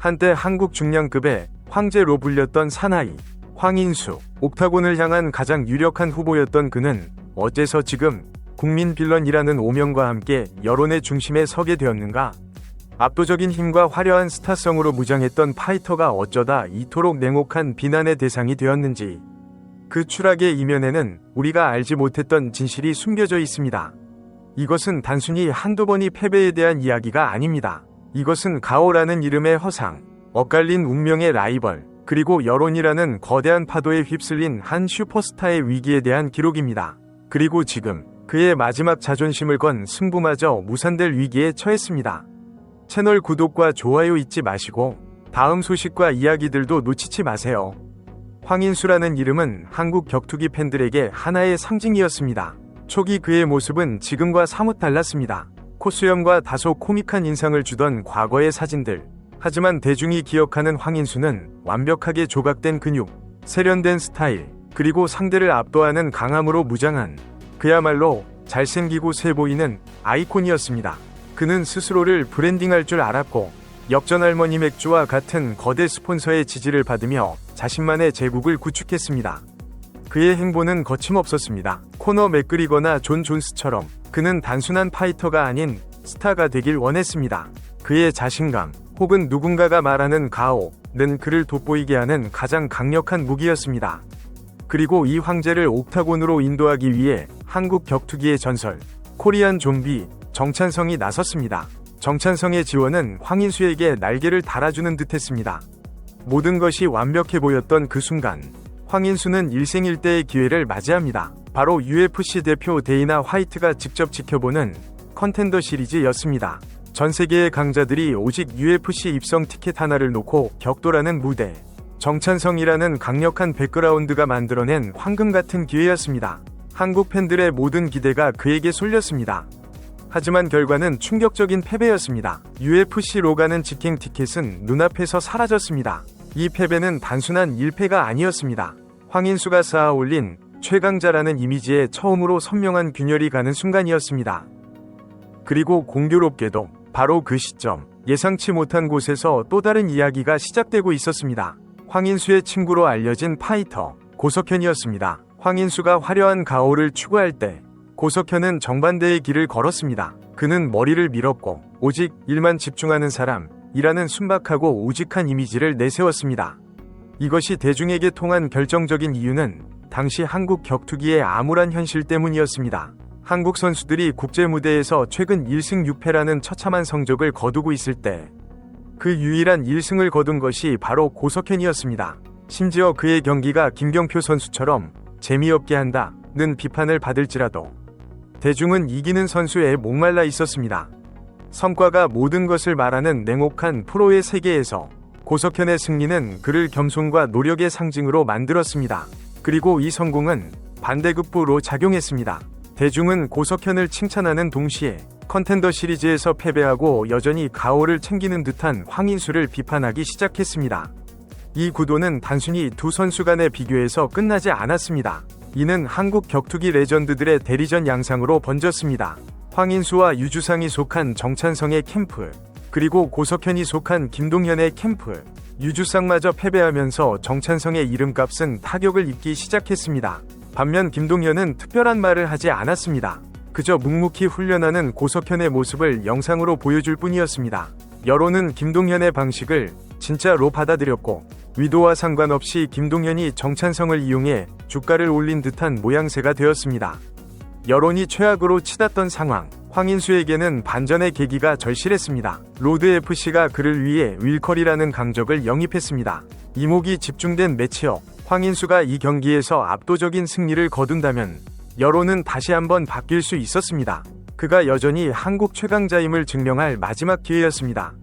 한때 한국 중량급의 황제로 불렸던 사나이 황인수, 옥타곤을 향한 가장 유력한 후보였던 그는 어째서 지금 국민 빌런이라는 오명과 함께 여론의 중심에 서게 되었는가? 압도적인 힘과 화려한 스타성으로 무장했던 파이터가 어쩌다 이토록 냉혹한 비난의 대상이 되었는지, 그 추락의 이면에는 우리가 알지 못했던 진실이 숨겨져 있습니다. 이것은 단순히 한두 번의 패배에 대한 이야기가 아닙니다. 이것은 가오라는 이름의 허상, 엇갈린 운명의 라이벌, 그리고 여론이라는 거대한 파도에 휩쓸린 한 슈퍼스타의 위기에 대한 기록입니다. 그리고 지금 그의 마지막 자존심을 건 승부마저 무산될 위기에 처했습니다. 채널 구독과 좋아요 잊지 마시고 다음 소식과 이야기들도 놓치지 마세요. 황인수라는 이름은 한국 격투기 팬들에게 하나의 상징이었습니다. 초기 그의 모습은 지금과 사뭇 달랐습니다. 코수염과 다소 코믹한 인상을 주던 과거의 사진들. 하지만 대중이 기억하는 황인수는 완벽하게 조각된 근육, 세련된 스타일, 그리고 상대를 압도하는 강함으로 무장한, 그야말로 잘생기고 세 보이는 아이콘이었습니다. 그는 스스로를 브랜딩할 줄 알았고, 역전할머니 맥주와 같은 거대 스폰서의 지지를 받으며 자신만의 제국을 구축했습니다. 그의 행보는 거침없었습니다. 코너 맥그리거나 존 존스처럼 그는 단순한 파이터가 아닌 스타가 되길 원했습니다. 그의 자신감, 혹은 누군가가 말하는 가오는 그를 돋보이게 하는 가장 강력한 무기였습니다. 그리고 이 황제를 옥타곤으로 인도하기 위해 한국 격투기의 전설, 코리안 좀비 정찬성이 나섰습니다. 정찬성의 지원은 황인수에게 날개를 달아주는 듯했습니다. 모든 것이 완벽해 보였던 그 순간, 황인수는 일생일대의 기회를 맞이합니다. 바로 UFC 대표 데이나 화이트가 직접 지켜보는 컨텐더 시리즈였습니다. 전 세계의 강자들이 오직 UFC 입성 티켓 하나를 놓고 격돌하는 무대. 정찬성이라는 강력한 백그라운드가 만들어낸 황금 같은 기회였습니다. 한국 팬들의 모든 기대가 그에게 쏠렸습니다. 하지만 결과는 충격적인 패배였습니다. UFC로 가는 직행 티켓은 눈앞에서 사라졌습니다. 이 패배는 단순한 1패가 아니었습니다. 황인수가 쌓아 올린 최강자라는 이미지에 처음으로 선명한 균열이 가는 순간이었습니다. 그리고 공교롭게도 바로 그 시점, 예상치 못한 곳에서 또 다른 이야기가 시작되고 있었습니다. 황인수의 친구로 알려진 파이터, 고석현이었습니다. 황인수가 화려한 가오를 추구할 때 고석현은 정반대의 길을 걸었습니다. 그는 머리를 밀었고 오직 일만 집중하는 사람이라는 순박하고 우직한 이미지를 내세웠습니다. 이것이 대중에게 통한 결정적인 이유는 당시 한국 격투기의 암울한 현실 때문이었습니다. 한국 선수들이 국제 무대에서 최근 1승 6패라는 처참한 성적을 거두고 있을 때 그 유일한 1승을 거둔 것이 바로 고석현이었습니다. 심지어 그의 경기가 김경표 선수처럼 재미없게 한다는 비판을 받을지라도 대중은 이기는 선수에 목말라 있었습니다. 성과가 모든 것을 말하는 냉혹한 프로의 세계에서 고석현의 승리는 그를 겸손과 노력의 상징으로 만들었습니다. 그리고 이 성공은 반대급부로 작용했습니다. 대중은 고석현을 칭찬하는 동시에 컨텐더 시리즈에서 패배하고 여전히 가오를 챙기는 듯한 황인수를 비판하기 시작했습니다. 이 구도는 단순히 두 선수 간의 비교에서 끝나지 않았습니다. 이는 한국 격투기 레전드들의 대리전 양상으로 번졌습니다. 황인수와 유주상이 속한 정찬성의 캠프, 그리고 고석현이 속한 김동현의 캠프, 유주상마저 패배하면서 정찬성의 이름값은 타격을 입기 시작했습니다. 반면 김동현은 특별한 말을 하지 않았습니다. 그저 묵묵히 훈련하는 고석현의 모습을 영상으로 보여줄 뿐이었습니다. 여론은 김동현의 방식을 진짜로 받아들였고, 위도와 상관없이 김동현이 정찬성을 이용해 주가를 올린 듯한 모양새가 되었습니다. 여론이 최악으로 치닫던 상황, 황인수에게는 반전의 계기가 절실했습니다. 로드FC가 그를 위해 윌컬이라는 강적을 영입했습니다. 이목이 집중된 매치업, 황인수가 이 경기에서 압도적인 승리를 거둔다면 여론은 다시 한번 바뀔 수 있었습니다. 그가 여전히 한국 최강자임을 증명할 마지막 기회였습니다.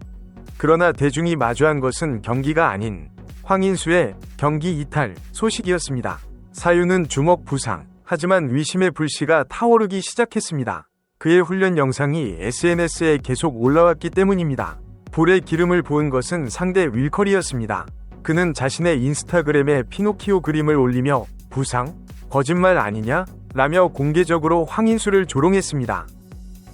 그러나 대중이 마주한 것은 경기가 아닌 황인수의 경기 이탈 소식이었습니다. 사유는 주먹 부상, 하지만 위심의 불씨가 타오르기 시작했습니다. 그의 훈련 영상이 SNS에 계속 올라왔기 때문입니다. 불의 기름을 부은 것은 상대 윌컬이었습니다. 그는 자신의 인스타그램에 피노키오 그림을 올리며 부상? 거짓말 아니냐? 라며 공개적으로 황인수를 조롱했습니다.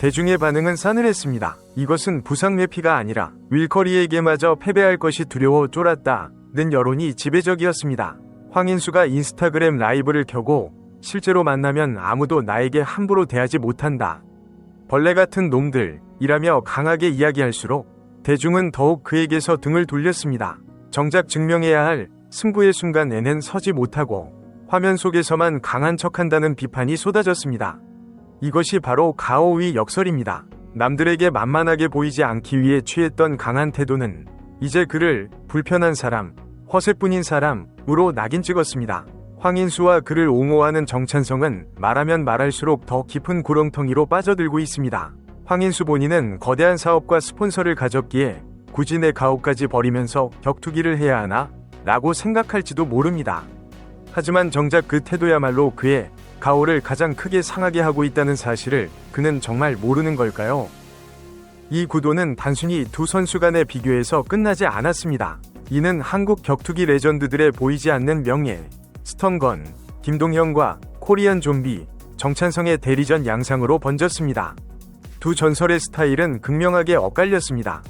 대중의 반응은 싸늘했습니다. 이것은 부상 회피가 아니라 윌커리에게마저 패배할 것이 두려워 쫄았다는 여론이 지배적이었습니다. 황인수가 인스타그램 라이브를 켜고 실제로 만나면 아무도 나에게 함부로 대하지 못한다. 벌레 같은 놈들이라며 강하게 이야기할수록 대중은 더욱 그에게서 등을 돌렸습니다. 정작 증명해야 할 승부의 순간에는 서지 못하고 화면 속에서만 강한 척한다는 비판이 쏟아졌습니다. 이것이 바로 가오의 역설입니다. 남들에게 만만하게 보이지 않기 위해 취했던 강한 태도는 이제 그를 불편한 사람, 허세뿐인 사람으로 낙인 찍었습니다. 황인수와 그를 옹호하는 정찬성은 말하면 말할수록 더 깊은 구렁텅이로 빠져들고 있습니다. 황인수 본인은 거대한 사업과 스폰서를 가졌기에 굳이 내 가오까지 버리면서 격투기를 해야 하나? 라고 생각할지도 모릅니다. 하지만 정작 그 태도야말로 그의 가오를 가장 크게 상하게 하고 있다는 사실을 그는 정말 모르는 걸까요? 이 구도는 단순히 두 선수 간의 비교에서 끝나지 않았습니다. 이는 한국 격투기 레전드들의 보이지 않는 명예, 스턴건, 김동현과 코리안 좀비, 정찬성의 대리전 양상으로 번졌습니다. 두 전설의 스타일은 극명하게 엇갈렸습니다.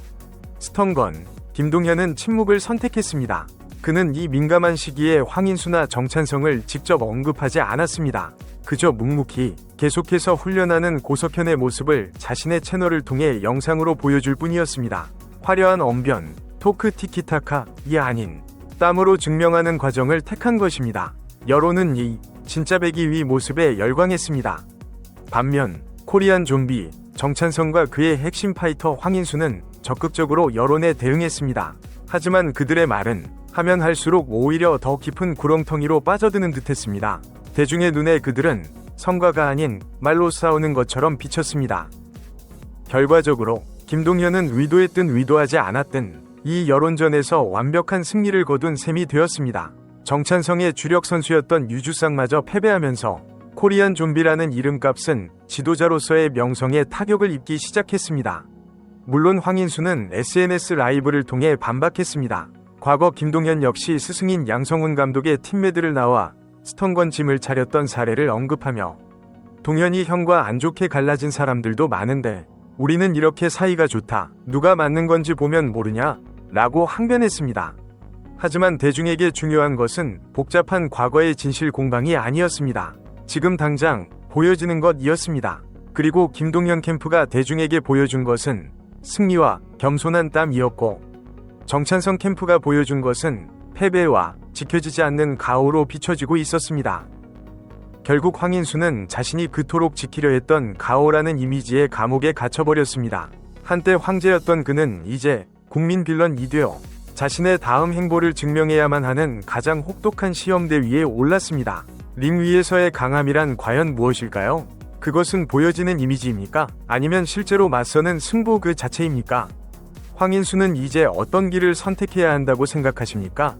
스턴건, 김동현은 침묵을 선택했습니다. 그는 이 민감한 시기에 황인수나 정찬성을 직접 언급하지 않았습니다. 그저 묵묵히 계속해서 훈련하는 고석현의 모습을 자신의 채널을 통해 영상으로 보여줄 뿐이었습니다. 화려한 언변, 토크 티키타카이 아닌 땀으로 증명하는 과정을 택한 것입니다. 여론은 이 진짜 배기위 모습에 열광했습니다. 반면 코리안 좀비, 정찬성과 그의 핵심 파이터 황인수는 적극적으로 여론에 대응했습니다. 하지만 그들의 말은 하면 할수록 오히려 더 깊은 구렁텅이로 빠져드는 듯했습니다. 대중의 눈에 그들은 성과가 아닌 말로 싸우는 것처럼 비쳤습니다. 결과적으로 김동현은 의도했든 의도하지 않았든 이 여론전에서 완벽한 승리를 거둔 셈이 되었습니다. 정찬성의 주력 선수였던 유주상마저 패배하면서 코리안 좀비라는 이름값은 지도자로서의 명성에 타격을 입기 시작했습니다. 물론 황인수는 SNS 라이브를 통해 반박했습니다. 과거 김동현 역시 스승인 양성훈 감독의 팀메드를 나와 스턴건 짐을 차렸던 사례를 언급하며 동현이 형과 안 좋게 갈라진 사람들도 많은데 우리는 이렇게 사이가 좋다. 누가 맞는 건지 보면 모르냐? 라고 항변했습니다. 하지만 대중에게 중요한 것은 복잡한 과거의 진실 공방이 아니었습니다. 지금 당장 보여지는 것이었습니다. 그리고 김동현 캠프가 대중에게 보여준 것은 승리와 겸손한 땀이었고 정찬성 캠프가 보여준 것은 패배와 지켜지지 않는 가오로 비춰지고 있었습니다. 결국 황인수는 자신이 그토록 지키려 했던 가오라는 이미지의 감옥에 갇혀버렸습니다. 한때 황제였던 그는 이제 국민 빌런이 되어 자신의 다음 행보를 증명해야만 하는 가장 혹독한 시험대 위에 올랐습니다. 링 위에서의 강함이란 과연 무엇일까요? 그것은 보여지는 이미지입니까? 아니면 실제로 맞서는 승부 그 자체입니까? 황인수는 이제 어떤 길을 선택해야 한다고 생각하십니까?